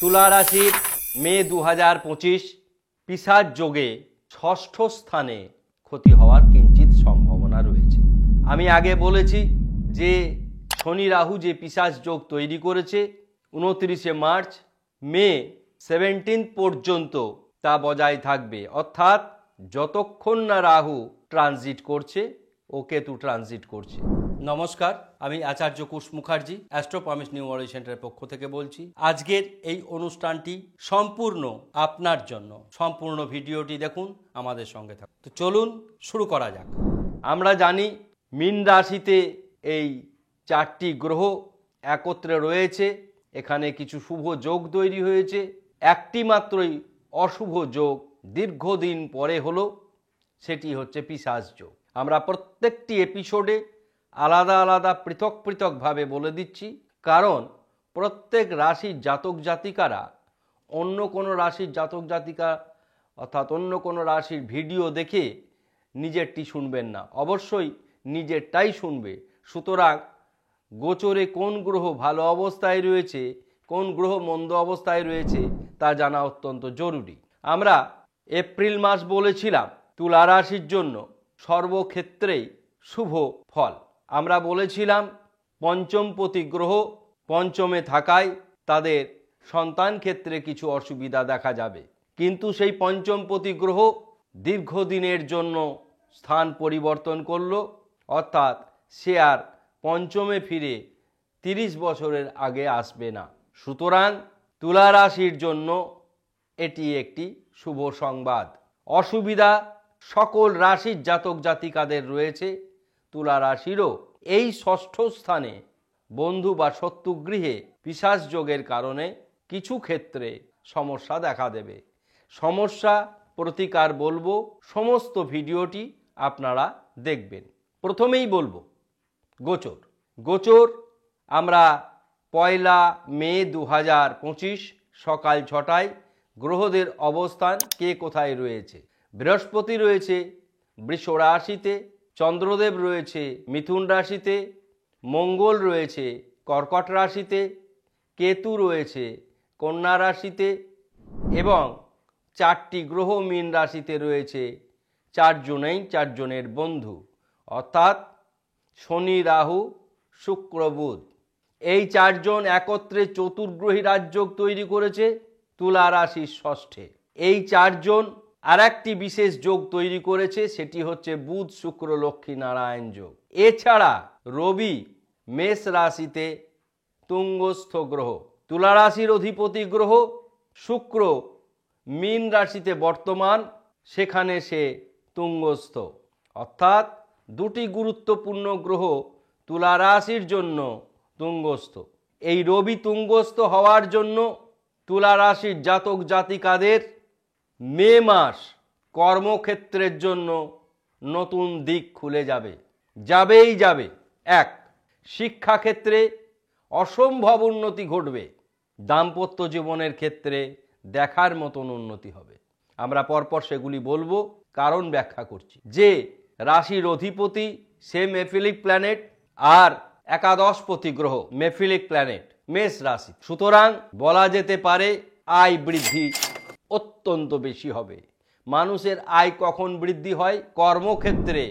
তুলা রাশির মে 2025 পিশাচ যোগে ষষ্ঠ স্থানে ক্ষতি হওয়ার কিঞ্চিত সম্ভাবনা রয়েছে। আমি আগে বলেছি যে শনি রাহু যে পিশাচ যোগ তৈরি করেছে 29শে মার্চ মে 17 পর্যন্ত তা বজায় থাকবে, অর্থাৎ যতক্ষণ না রাহু ট্রানজিট করছে ও কেতু ট্রানজিট করছে। নমস্কার, আমি আচার্য কুশ মুখার্জি, অ্যাস্ট্রো প্রমিস নিউমোলজি সেন্টারের পক্ষ থেকে বলছি। আজকের এই অনুষ্ঠানটি সম্পূর্ণ আপনার জন্য। সম্পূর্ণ ভিডিওটি দেখুন, আমাদের সঙ্গে থাকুন। তো চলুন শুরু করা যাক। আমরা জানি মীন রাশিতে এই 4টি গ্রহ একত্রে রয়েছে। এখানে কিছু শুভ যোগ তৈরি হয়েছে, একটি মাত্রই অশুভ যোগ দীর্ঘদিন পরে হলো, সেটি হচ্ছে পিশাচ যোগ। আমরা প্রত্যেকটি এপিসোডে আলাদা আলাদা পৃথক পৃথকভাবে বলে দিচ্ছি, কারণ প্রত্যেক রাশির জাতক জাতিকারা অন্য কোনো রাশির জাতক জাতিকা অর্থাৎ অন্য কোনো রাশির ভিডিও দেখে নিজেরটি শুনবেন না, অবশ্যই নিজেরটাই শুনবে। সুতরাং গোচরে কোন গ্রহ ভালো অবস্থায় রয়েছে, কোন গ্রহ মন্দ অবস্থায় রয়েছে তা জানা অত্যন্ত জরুরি। আমরা এপ্রিল মাস বলেছিলাম তুলা রাশির জন্য সর্বক্ষেত্রেই শুভ ফল। আমরা বলেছিলাম পঞ্চমপতি গ্রহ পঞ্চমে থাকায় তাদের সন্তান ক্ষেত্রে কিছু অসুবিধা দেখা যাবে, কিন্তু সেই পঞ্চমপতি গ্রহ দীর্ঘদিনের জন্য স্থান পরিবর্তন করলো, অর্থাৎ সে আর পঞ্চমে ফিরে 30 বছরের আগে আসবে না। সুতরাং তুলা রাশির জন্য এটি একটি শুভ সংবাদ। অসুবিধা সকল রাশির জাতক জাতিকাদের রয়েছে, তুলা রাশিরও এই ষষ্ঠ স্থানে বন্ধু বা শত্রুগৃহে পিশাচ যোগের কারণে কিছু ক্ষেত্রে সমস্যা দেখা দেবে। সমস্যা প্রতিকার বলবো, সমস্ত ভিডিওটি আপনারা দেখবেন। প্রথমেই বলবো গোচর। গোচর আমরা 1 মে 2025 সকাল 6টায় গ্রহদের অবস্থান কে কোথায় রয়েছে। বৃহস্পতি রয়েছে বৃষ রাশিতে, চন্দ্রদেব রয়েছে মিথুন রাশিতে, মঙ্গল রয়েছে কর্কট রাশিতে, কেতু রয়েছে কন্যা রাশিতে এবং 4টি গ্রহ মীন রাশিতে রয়েছে। 4 জনেই 4 জনের বন্ধু, অর্থাৎ শনি রাহু শুক্র বুধ। এই 4 জন একত্রে চতুর্গ্রহী রাজযোগ তৈরি করেছে তুলা রাশির ষষ্ঠে। এই 4 জন আর একটি বিশেষ যোগ তৈরি করেছে, সেটি হচ্ছে বুধ শুক্র লক্ষ্মী নারায়ণ যোগ। এছাড়া রবি মেষ রাশিতে তুঙ্গস্থ গ্রহ, তুলা রাশির অধিপতি গ্রহ শুক্র মীন রাশিতে বর্তমান, সেখানে সে তুঙ্গস্থ, অর্থাৎ 2টি গুরুত্বপূর্ণ গ্রহ তুলা রাশির জন্য তুঙ্গস্থ। এই রবি তুঙ্গস্থ হওয়ার জন্য তুলা রাশির জাতক জাতিকাদের মে মাস কর্মক্ষেত্রের জন্য নতুন দিক খুলে যাবে, যাবেই যাবে। 1, শিক্ষাক্ষেত্রে অসম্ভব উন্নতি ঘটবে। দাম্পত্য জীবনের ক্ষেত্রে দেখার মতন উন্নতি হবে। আমরা পরপর সেগুলি বলবো, কারণ ব্যাখ্যা করছি। যে রাশির অধিপতি সে মেফিলিক প্ল্যানেট, আর একাদশপতি গ্রহ মেফিলিক প্ল্যানেট মেষ রাশি। সুতরাং বলা যেতে পারে আয় বৃদ্ধি অত্যন্ত বেশি হবে। মানুষের আয় কখন বৃদ্ধি হয়? কর্মক্ষেত্রে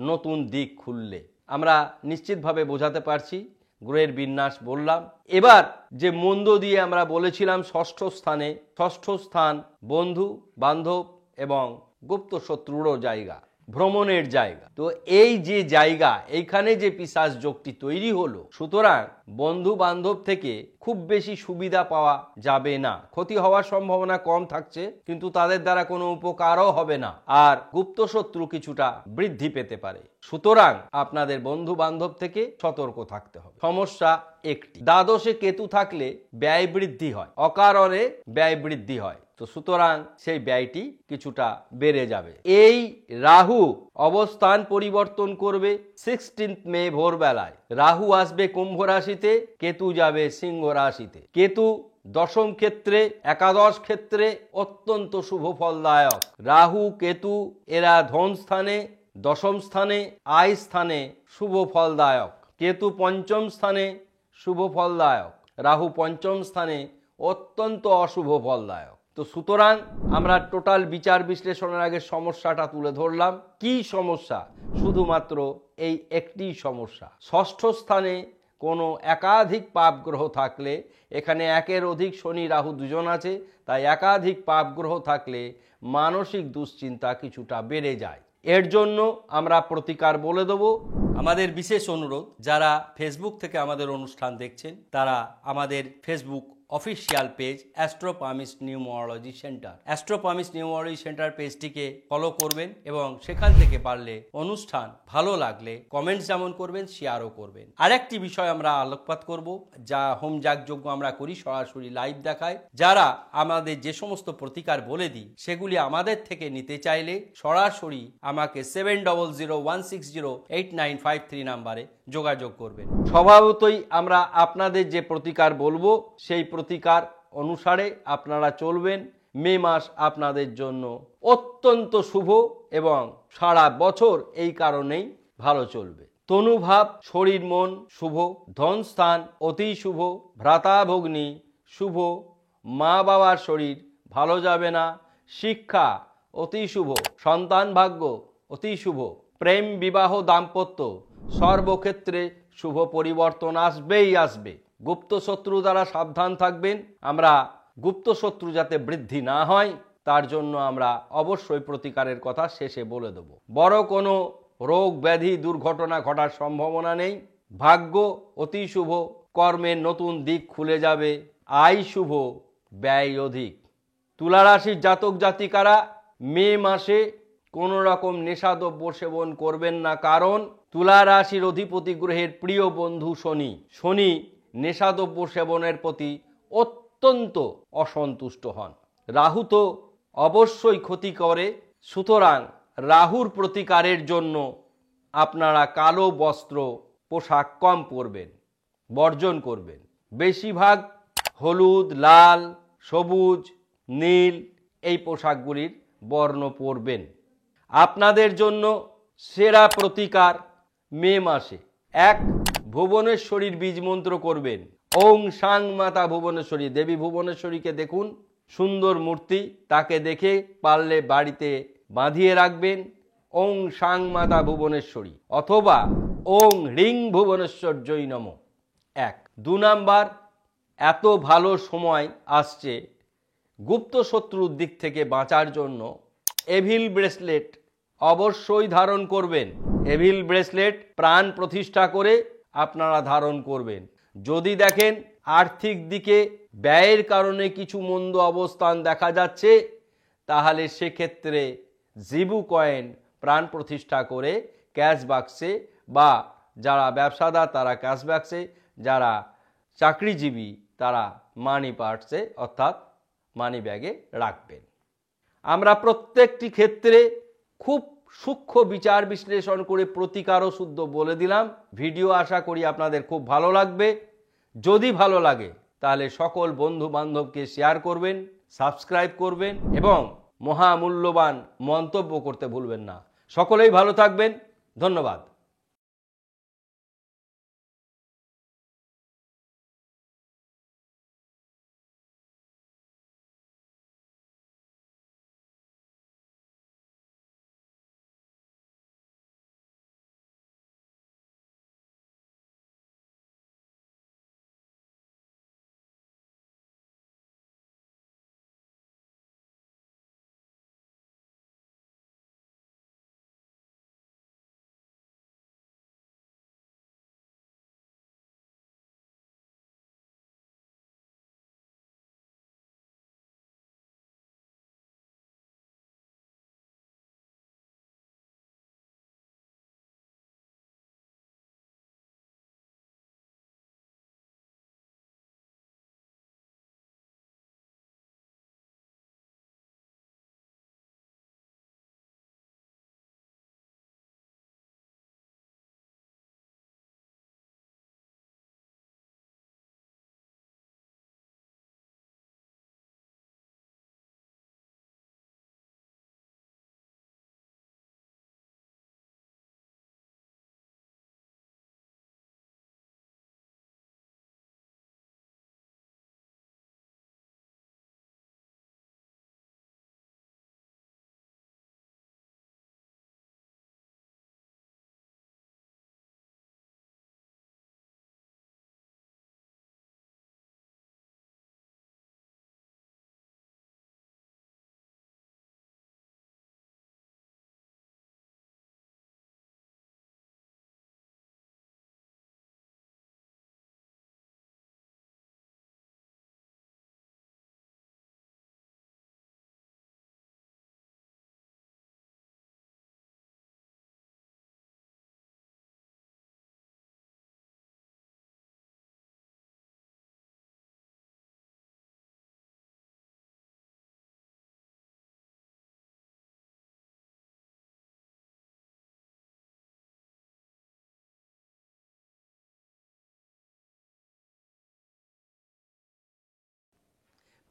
নতুন দিক খুললে। আমরা নিশ্চিতভাবে বোঝাতে পারছি, গ্রহের বিন্যাস বললাম। এবার যে মন্দ দিয়ে আমরা বলেছিলাম ষষ্ঠ স্থানে, ষষ্ঠ স্থান বন্ধু বান্ধব এবং গুপ্ত শত্রুরও জায়গা, ভ্রমণের জায়গা। তো এই যে জায়গা, এইখানে যে পিশাচ যোগটি তৈরি হলো, সুতরাং বন্ধু বান্ধব থেকে খুব বেশি সুবিধা পাওয়া যাবে না। ক্ষতি হওয়ার সম্ভাবনা কম থাকছে, কিন্তু তাদের দ্বারা কোনো উপকারও হবে না, আর গুপ্ত শত্রু কিছুটা বৃদ্ধি পেতে পারে। সুতরাং আপনাদের বন্ধু বান্ধব থেকে সতর্ক থাকতে হবে। সমস্যা একটি, দ্বাদশে কেতু থাকলে ব্যয় বৃদ্ধি হয়, অকারণে ব্যয় বৃদ্ধি হয়। তো সুতরাং সেই ব্যয়টি কিছুটা বেড়ে যাবে। এই রাহু অবস্থান পরিবর্তন করবে 16 মে ভোরবেলায়। রাহু আসবে কুম্ভ রাশিতে, কেতু যাবে সিংহ রাশিতে। কেতু দশম ক্ষেত্রে, একাদশ ক্ষেত্রে অত্যন্ত শুভ ফলদায়ক। রাহু কেতু এরা ধন স্থানে, দশম স্থানে, আয় স্থানে শুভ ফলদায়ক। কেতু পঞ্চম স্থানে শুভ ফলদায়ক, রাহু পঞ্চম স্থানে অত্যন্ত অশুভ ফলদায়ক। তো সুতরাং আমরা টোটাল বিচার বিশ্লেষণের আগে সমস্যাটা তুলে ধরলাম। কি সমস্যা? শুধুমাত্র এই একটি সমস্যা। ষষ্ঠ স্থানে কোনো একাধিক পাপ গ্রহ থাকলে, এখানে একের অধিক শনি রাহু দুজন আছে, তাই একাধিক পাপ গ্রহ থাকলে মানসিক দুশ্চিন্তা কিছুটা বেড়ে যায়। এর জন্য আমরা প্রতিকার বলে দেবো। আমাদের বিশেষ অনুরোধ, যারা ফেসবুক থেকে আমাদের অনুষ্ঠান দেখছেন তারা আমাদের ফেসবুক অফিসিয়াল পেজ অ্যাস্ট্রোপামিস নিউমোরোলজি সেন্টার, অ্যাস্ট্রোপামিস নিউমোরোলজি সেন্টার পেজটিকে ফলো করবেন এবং সেখান থেকে পারলে অনুষ্ঠান ভালো লাগলে কমেন্টস যেমন করবেন, শেয়ারও করবেন। আরেকটি বিষয় আমরা আলোকপাত করব, যা হোম যাগযজ্ঞ আমরা করি, সরাসরি লাইভ দেখায়। যারা আমাদের যে সমস্ত প্রতিকার বলে দিই সেগুলি আমাদের থেকে নিতে চাইলে সরাসরি আমাকে 7001608953 নাম্বারে যোগাযোগ করবেন। স্বভাবতই আমরা আপনাদের যে প্রতিকার বলবো সেই প্রতিকার অনুসারে আপনারা চলবেন। মে মাস আপনাদের জন্য অত্যন্ত শুভ এবং সারা বছর এই কারণেই ভালো চলবে। তনুভাব, শরীর মন শুভ, ধনস্থান অতি শুভ, ভ্রাতাভগ্নী শুভ, মা বাবার শরীর ভালো যাবে না, শিক্ষা অতি শুভ, সন্তান ভাগ্য অতি শুভ, প্রেম বিবাহ দাম্পত্য সর্বক্ষেত্রে শুভ পরিবর্তন আসবেই আসবে। গুপ্ত শত্রু দ্বারা সাবধান থাকবেন। আমরা গুপ্ত শত্রু যাতে বৃদ্ধি না হয় তার জন্য আমরা অবশ্যই প্রতিকারের কথা শেষে বলে দেব। বড় কোনো রোগ ব্যাধি দুর্ঘটনা ঘটার সম্ভাবনা নেই। ভাগ্য অতি শুভ, কর্মের নতুন দিক খুলে যাবে, আয় শুভ, ব্যয় অধিক। তুলা রাশির জাতক জাতিকারা মে মাসে কোনো রকম নেশাদ্রব্য সেবন করবেন না, কারণ তুলা রাশির অধিপতি গ্রহের প্রিয় বন্ধু শনি। শনি নেশাদ্রব্য সেবনের প্রতি অত্যন্ত অসন্তুষ্ট হন। রাহু তো অবশ্যই ক্ষতি করে। সুতরাং রাহুর প্রতিকারের জন্য আপনারা কালো বস্ত্র পোশাক কম পরবেন, বর্জন করবেন। বেশিরভাগ হলুদ, লাল, সবুজ, নীল এই পোশাকগুলির বর্ণ পরবেন। আপনাদের জন্য সেরা প্রতিকার মে মাসে 1. ভুবনেশ্বরীর বীজ মন্ত্র করবেন। ওং সাং মাতা ভুবনেশ্বরী। দেবী ভুবনেশ্বরীকে দেখুন, সুন্দর মূর্তি, তাকে দেখে পারলে বাড়িতে বাঁধিয়ে রাখবেন। ওং সাং মাতা ভুবনেশ্বরী অথবা ওং হ্রিং ভুবনেশ্বর্যই নমঃ। 1। 2 নাম্বার, এত ভালো সময় আসছে গুপ্ত শত্রুর দিক থেকে বাঁচার জন্য এভিল ব্রেসলেট অবশ্যই ধারণ করবেন। এভিল ব্রেসলেট প্রাণ প্রতিষ্ঠা করে আপনারা ধারণ করবেন। যদি দেখেন আর্থিক দিকে ব্যয়ের কারণে কিছু মন্দ অবস্থান দেখা যাচ্ছে, তাহলে সেক্ষেত্রে জিবু কয়েন প্রাণ প্রতিষ্ঠা করে ক্যাশ বাক্সে, বা যারা ব্যবসাদার তারা ক্যাশ বাক্সে, যারা চাকরিজীবী তারা মানি পার্সে অর্থাৎ মানি ব্যাগে রাখবেন। আমরা প্রত্যেকটি ক্ষেত্রে খুব সূক্ষ্ম বিচার বিশ্লেষণ করে প্রতিকারও শুদ্ধ বলে দিলাম। ভিডিও আশা করি আপনাদের খুব ভালো লাগবে। যদি ভালো লাগে তাহলে সকল বন্ধু বান্ধবকে শেয়ার করবেন, সাবস্ক্রাইব করবেন এবং মহামূল্যবান মন্তব্য করতে ভুলবেন না। সকলেই ভালো থাকবেন। ধন্যবাদ।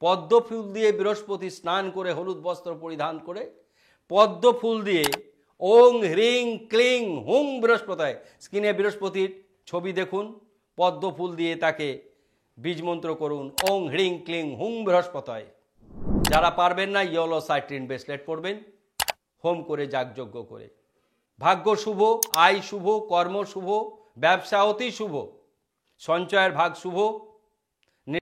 পদ্ম ফুল দিয়ে বৃহস্পতি স্নান করে হলুদ বস্ত্র পরিধান করে পদ্ম ফুল দিয়ে ওং হ্রিং ক্লিং হুং বৃহস্পতায়, স্ক্রিনে বৃহস্পতির ছবি দেখুন, পদ্ম ফুল দিয়ে তাকে বীজমন্ত্র করুন ওং হ্রিং ক্লিং হুং বৃহস্পতায়। যারা পারবেন না ইয়েলো সাইট্রিন ব্রেসলেট পরবেন হোম করে যাগযজ্ঞ করে। ভাগ্য শুভ, আয় শুভ, কর্ম শুভ, ব্যবসা অতি শুভ, সঞ্চয়ের ভাগ শুভ,